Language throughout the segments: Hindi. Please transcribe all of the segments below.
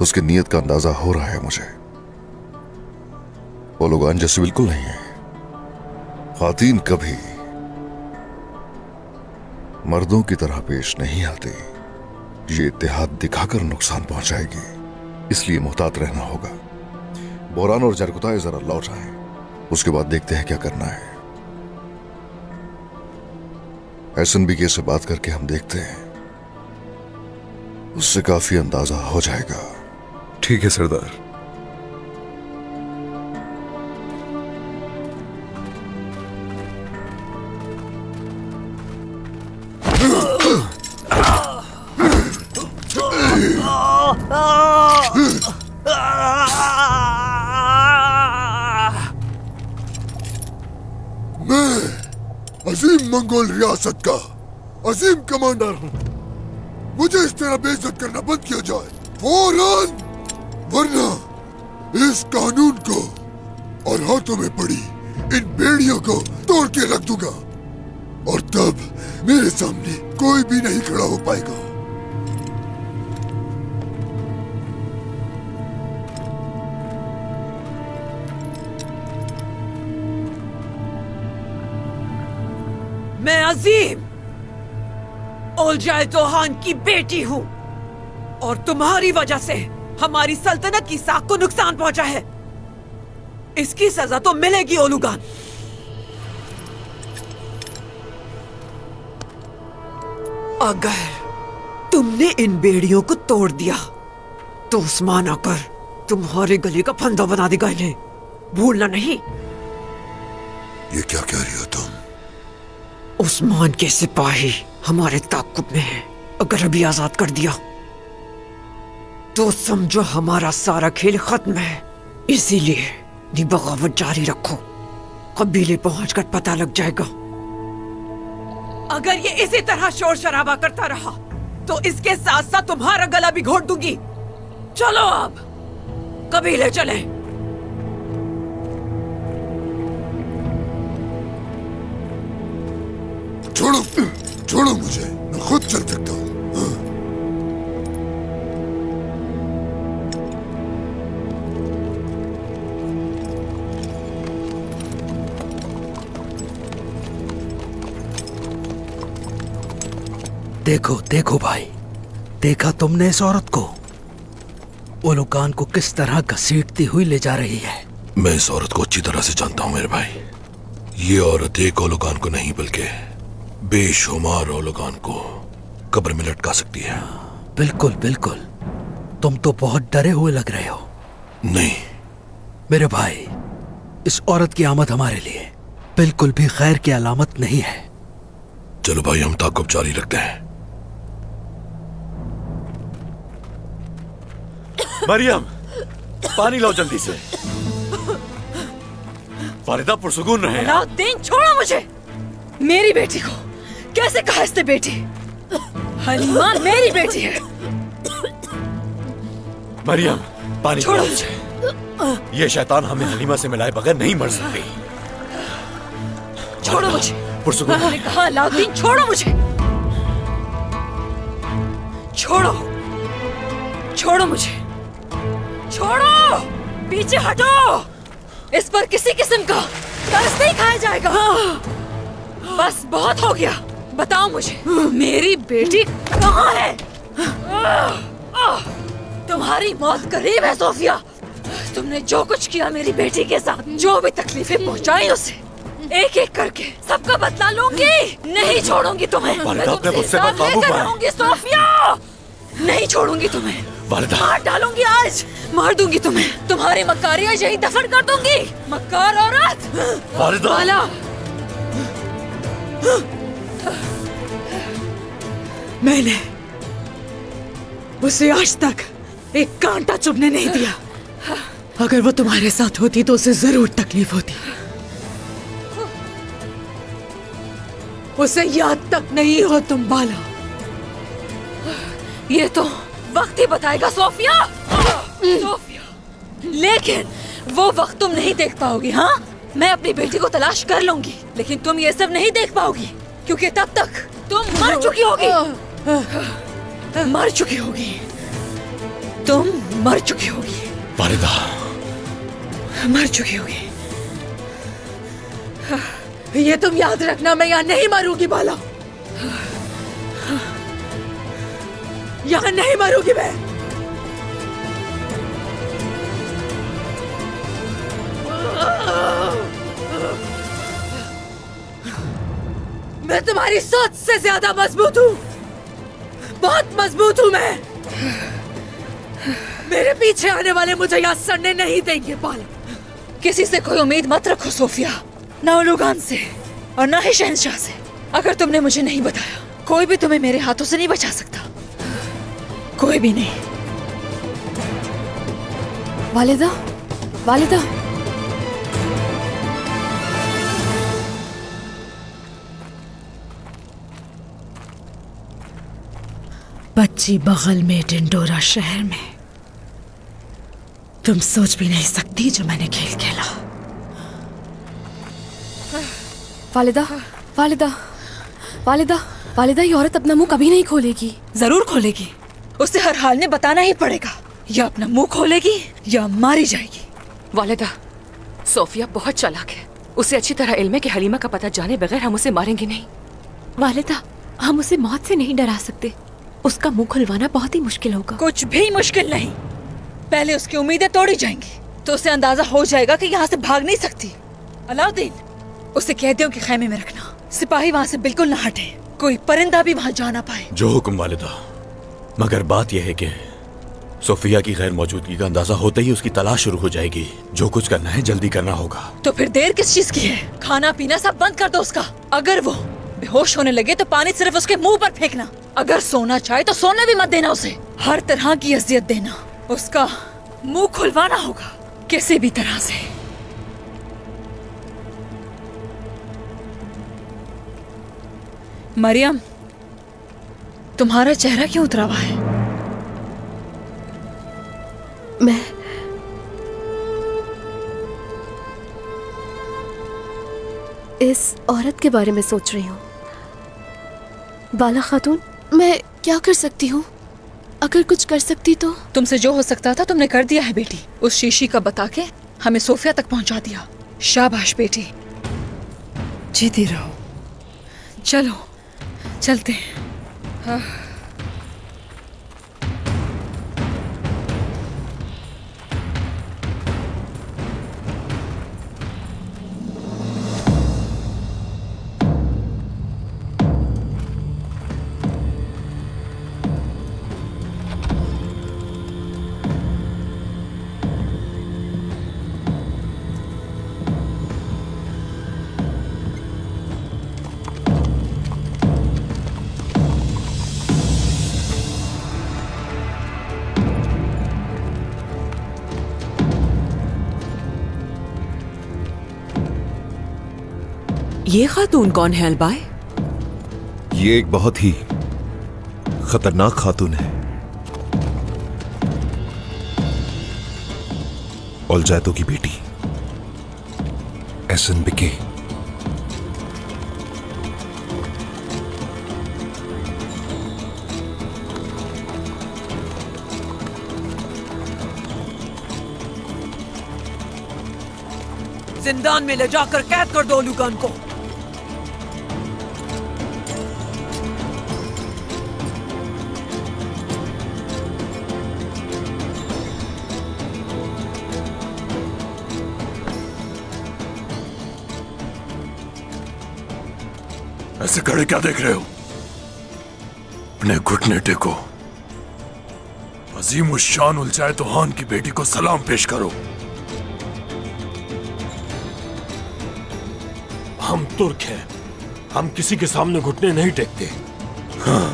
उसकी नीयत का अंदाजा हो रहा है मुझे। वो लोग जैसे बिल्कुल नहीं है। खातीन कभी मर्दों की तरह पेश नहीं आती। ये इत्तेहाद दिखाकर नुकसान पहुंचाएगी, इसलिए मुहतात रहना होगा। बोरान और जरकुताए जरा लौट आए, उसके बाद देखते हैं क्या करना है। SNBK से बात करके हम देखते हैं, उससे काफी अंदाजा हो जाएगा। ठीक है सरदार। मैं अजीम मंगोल रियासत का अजीम कमांडर हूं। मुझे इस तरह बेइज्जत करना बंद किया जाए फौरन, वरना इस कानून को और हाथों में पड़ी इन बेड़ियों को तोड़ के रख दूंगा, और तब मेरे सामने कोई भी नहीं खड़ा हो पाएगा। मैं अजीम ओलजाए चौहान की बेटी हूँ, और तुम्हारी वजह से हमारी सल्तनत की साख को नुकसान पहुंचा है। इसकी सजा तो मिलेगी ओलुगान। अगर तुमने इन बेड़ियों को तोड़ दिया तो उस्मान आकर तुम्हारे गले का फंदा बना देगा इन्हें, भूलना नहीं। ये क्या कह रही हो तुम? उस्मान के सिपाही हमारे ताक़ुब में हैं। अगर अभी आजाद कर दिया तो समझो हमारा सारा खेल खत्म है। इसीलिए बगावत जारी रखो, कबीले पहुंचकर पता लग जाएगा। अगर ये इसी तरह शोर शराबा करता रहा तो इसके साथ साथ तुम्हारा गला भी घोट दूंगी। चलो अब कबीले चलें। छोड़ो, छोड़ो मुझे, मैं खुद चल सकता हूँ। देखो देखो भाई, देखा तुमने इस औरत को? ओलुगान को किस तरह घसीटती हुई ले जा रही है। मैं इस औरत को अच्छी तरह से जानता हूँ मेरे भाई। ये औरत एक ओलुगान को नहीं बल्कि बेशुमार ओलुगान को कब्र में लटका सकती है। बिल्कुल बिल्कुल, तुम तो बहुत डरे हुए लग रहे हो। नहीं मेरे भाई, इस औरत की आमद हमारे लिए बिल्कुल भी खैर की अलामत नहीं है। चलो भाई, हम ताक़ुब जारी रखते हैं। मरियम, पानी लाओ जल्दी से। वालिदा पुरसुकून रहे। अलाउद्दीन, छोड़ो मुझे। मेरी बेटी को कैसे कहा इसने बेटी? हलीमा मेरी बेटी है। मरियम, पानी छोड़ो पिलाओ। मुझे। ये शैतान हमें हलीमा से मिलाए बगैर नहीं मर सकती। छोड़ो मुझे। पुरसुकून। मैंने कहा अलाउद्दीन, छोड़ो मुझे। छोड़ो, छोड़ो मुझे। छोड़ो, पीछे हटो। इस पर किसी किस्म का तरस नहीं खाया जाएगा। बस बहुत हो गया। बताओ मुझे, मेरी बेटी कहाँ है? तुम्हारी मौत करीब है सोफिया। तुमने जो कुछ किया मेरी बेटी के साथ, जो भी तकलीफें पहुंचाई उसे, एक एक करके सबका बदला लूंगी। नहीं छोड़ूंगी तुम्हें। मैं तुमसे हिसाब लेकर रहूंगी सोफिया। नहीं छोड़ूंगी तुम्हें। मार डालूंगी आज, मार दूंगी तुम्हें। तुम्हारी मक्कारियां यही दफन कर दूंगी। मक्कार औरत। वाला, मैंने उसे आज तक एक कांटा चुभने नहीं दिया। अगर वो तुम्हारे साथ होती तो उसे जरूर तकलीफ होती। उसे याद तक नहीं हो तुम बाला। ये तो वक्त ही बताएगा सोफिया। सोफिया, लेकिन वो वक्त तुम नहीं देख पाओगी। हाँ, मैं अपनी बेटी को तलाश कर लूंगी, लेकिन तुम ये सब नहीं देख पाओगी, क्योंकि तब तक तुम मर चुकी होगी। मर चुकी होगी। तुम मर चुकी होगी। वालिदा, मर चुकी होगी। ये तुम याद रखना, मैं यहाँ नहीं मरूंगी बाला, यहाँ नहीं मरूंगी मैं। मैं तुम्हारी सोच से ज्यादा मजबूत हूँ, बहुत मजबूत हूँ मैं। मेरे पीछे आने वाले मुझे यहाँ सड़ने नहीं देंगे बाला। किसी से कोई उम्मीद मत रखो सोफिया, ना उलूगान से और ना ही शहंशाह से। अगर तुमने मुझे नहीं बताया, कोई भी तुम्हें मेरे हाथों से नहीं बचा सकता, कोई भी नहीं। वालिदा, वालिदा, बच्ची बगल में टिंडोरा शहर में, तुम सोच भी नहीं सकती जो मैंने खेल खेला। वालिदा, वालिदा, वालिदा, वालिदा, ये औरत अपना मुंह कभी नहीं खोलेगी। जरूर खोलेगी, उसे हर हाल में बताना ही पड़ेगा। या अपना मुंह खोलेगी या मारी जाएगी। वालिदा, सोफिया बहुत चालाक है। उसे अच्छी तरह इल्म है कि हलीमा का पता जाने बगैर हम उसे मारेंगे नहीं। वालिदा, हम उसे मौत से नहीं डरा सकते। उसका मुंह खुलवाना बहुत ही मुश्किल होगा। कुछ भी मुश्किल नहीं, पहले उसकी उम्मीदें तोड़ी जाएंगी तो उसे अंदाजा हो जाएगा कि यहाँ से भाग नहीं सकती। अलाउद्दीन, उसे कहते हो कि खैमे में रखना, सिपाही वहाँ से बिल्कुल न हटे, कोई परिंदा भी वहाँ जा ना पाए। जो हुक्म वालिदा। मगर बात यह है कि सोफिया की गैर मौजूदगी का अंदाजा होते ही उसकी तलाश शुरू हो जाएगी। जो कुछ करना है जल्दी करना होगा। तो फिर देर किस चीज की है? खाना पीना सब बंद कर दो उसका। अगर वो बेहोश होने लगे तो पानी सिर्फ उसके मुंह पर फेंकना। अगर सोना चाहे तो सोने भी मत देना उसे। हर तरह की अजियत देना, उसका मुंह खुलवाना होगा किसी भी तरह से। मरियम, तुम्हारा चेहरा क्यों उतरा हुआ है? मैं इस औरत के बारे में सोच रही हूँ। बाला खातून, मैं क्या कर सकती हूँ? अगर कुछ कर सकती तो। तुमसे जो हो सकता था तुमने कर दिया है बेटी। उस शीशी का बता के हमें सोफिया तक पहुंचा दिया। शाबाश बेटी, जीती रहो। चलो चलते हैं। ये खातून कौन है अलबाय? ये एक बहुत ही खतरनाक खातून है। औलजैतो की बेटी एसन बिके। जिंदान में ले जाकर कैद कर दो लुगान को। ऐसे खड़े क्या देख रहे हो? अपने घुटने टेको। अजीम उस शान उलझाए तो हान की बेटी को सलाम पेश करो। हम तुर्क हैं, हम किसी के सामने घुटने नहीं टेकते। हाँ।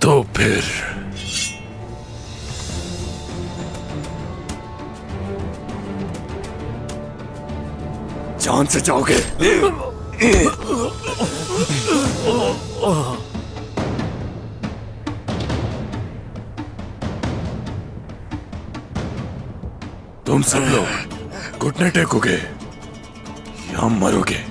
तो फिर जान से जाओगे? तुम सब लोग घुटने टेकोगे या मरोगे?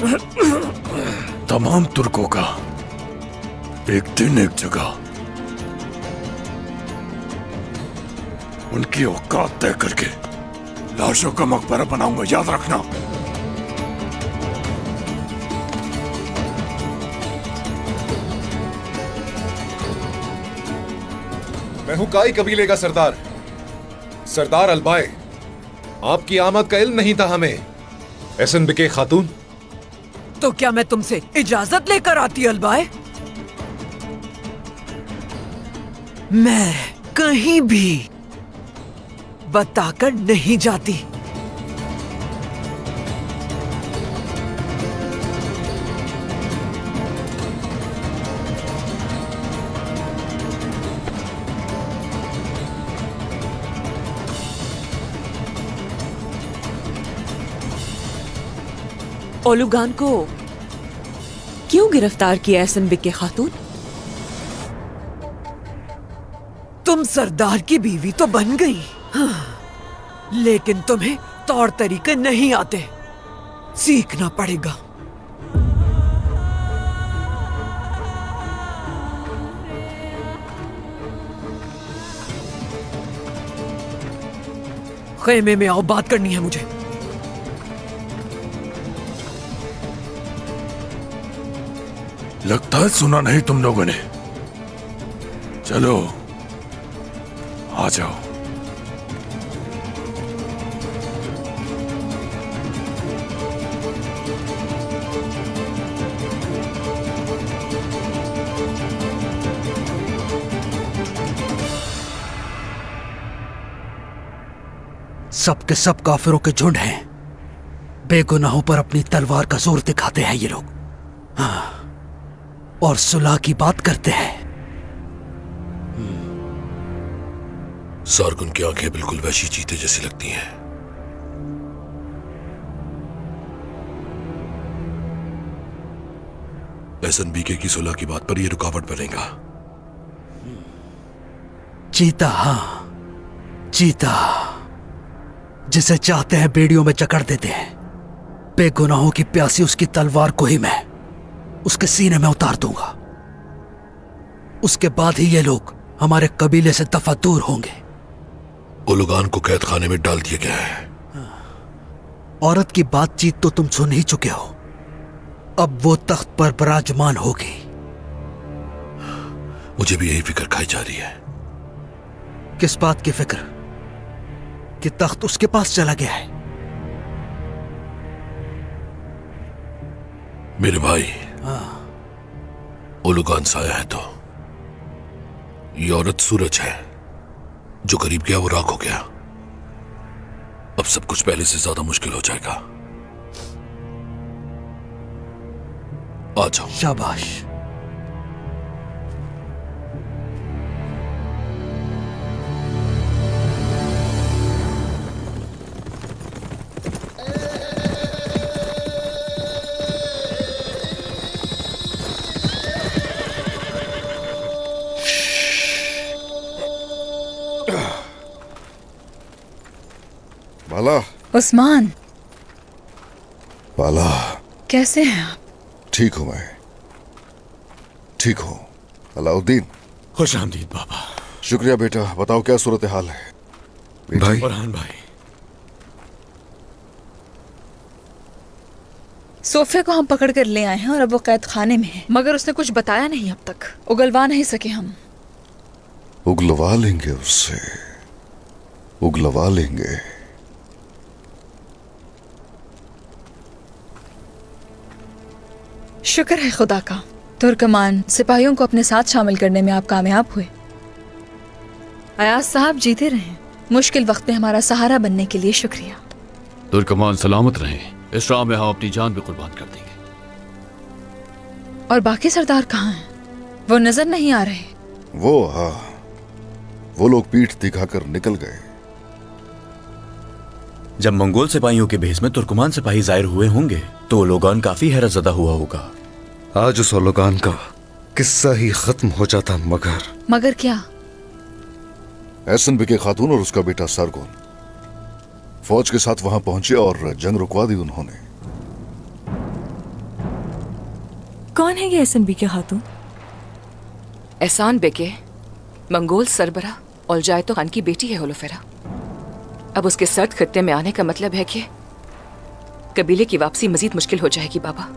तमाम तुर्कों का एक दिन एक जगह उनकी औकात तय करके लाशों का मकबरा बनाऊंगा, याद रखना। मैं हूं काई कबीले का सरदार, सरदार अलबाए। आपकी आमद का इल्म नहीं था हमें, एसनबिके खातून। तो क्या मैं तुमसे इजाजत लेकर आती अलबाए? मैं कहीं भी बताकर नहीं जाती। ओलुगान को क्यों गिरफ्तार किया एसनबिके खातून? तुम सरदार की बीवी तो बन गई, हाँ, लेकिन तुम्हें तौर तरीके नहीं आते, सीखना पड़ेगा। खेमे में आओ, बात करनी है मुझे। लगता है सुना नहीं तुम लोगों ने। चलो आ जाओ। सबके सब काफिरों के झुंड हैं, बेगुनाहों पर अपनी तलवार का जोर दिखाते हैं ये लोग, हाँ, और सुलह की बात करते हैं। सारगुन की आंखें बिल्कुल वैसी चीते जैसी लगती हैं। एसनबीके की सुलह की बात पर यह रुकावट बनेगा। चीता, हाँ, चीता जिसे चाहते हैं बेड़ियों में जकड़ देते हैं। बेगुनाहों की प्यासी उसकी तलवार को ही मैं उसके सीने में उतार दूंगा। उसके बाद ही ये लोग हमारे कबीले से दफा दूर होंगे। ओलुगान को कैद खाने में डाल दिया गया है। औरत की बातचीत तो तुम सुन ही चुके हो। अब वो तख्त पर विराजमान होगी। मुझे भी यही फिक्र खाई जा रही है। किस बात की फिक्र? कि तख्त उसके पास चला गया है। मेरे भाई, ओलुगान साया है तो ये औरत सूरज है, जो करीब गया वो राख हो गया। अब सब कुछ पहले से ज्यादा मुश्किल हो जाएगा। आ जाओ। शाबाश। बाला। उस्मान। बाला, कैसे हैं आप? ठीक हूं मैं, ठीक हूं। अलाउद्दीन। खुश आमदीद बाबा। शुक्रिया बेटा। बताओ क्या सूरत हाल है? भाई। फरहान भाई। सोफे को हम पकड़ कर ले आए हैं और अब वो कैद खाने में है, मगर उसने कुछ बताया नहीं अब तक। उगलवा नहीं सके हम। उगलवा लेंगे उससे, उगलवा लेंगे। शुक्र है खुदा का, तुर्कमान सिपाहियों को अपने साथ शामिल करने में आप कामयाब हुए। अयाज साहब जीते रहें। मुश्किल वक्त में हमारा सहारा बनने के लिए शुक्रिया। तुर्कमान सलामत रहें। इस राह में हम अपनी जान भी कुर्बान कर देंगे। और बाकी सरदार कहाँ हैं? वो नजर नहीं आ रहे। वो, हाँ, वो लोग पीठ दिखाकर निकल गए। जब मंगोल सिपाहियों के भेष में तुर्कमान सिपाही जाहिर हुए होंगे तो ओलुगान काफी हैरतज़दा हुआ होगा। आज उस ओलुगान का किस्सा ही खत्म हो जाता, मगर क्या? एसनबिके खातून और उसका बेटा सरगुन फौज के साथ वहां पहुंचे और जंग रुकवा दी उन्होंने। कौन है ये एहसान बेके खातून? एहसान बेके मंगोल सरबरा औलजाए तो खान की बेटी है होलोफेरा। अब उसके सर्द खत्ते में आने का मतलब है कि कबीले की वापसी मजीद मुश्किल हो जाएगी बाबा।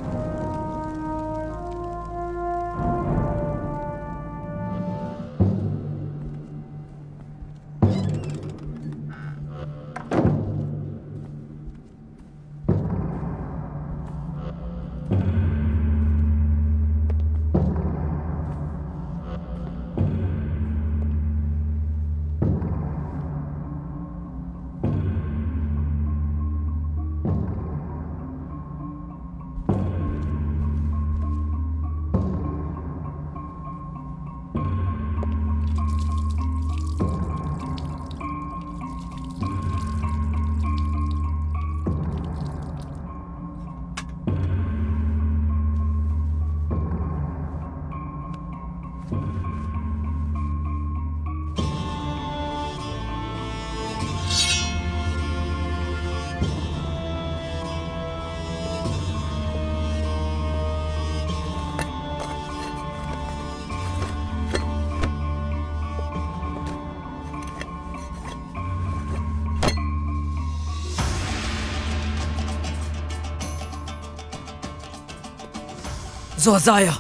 ज़ोज़ाया,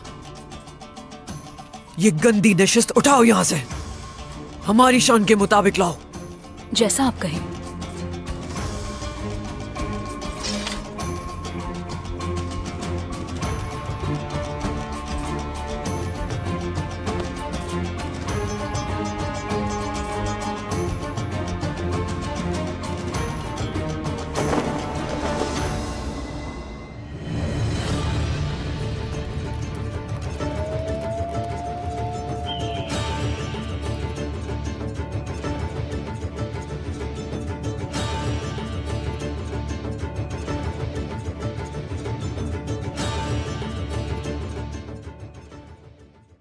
ये गंदी नशिस्त उठाओ यहां से, हमारी शान के मुताबिक लाओ। जैसा आप कहें।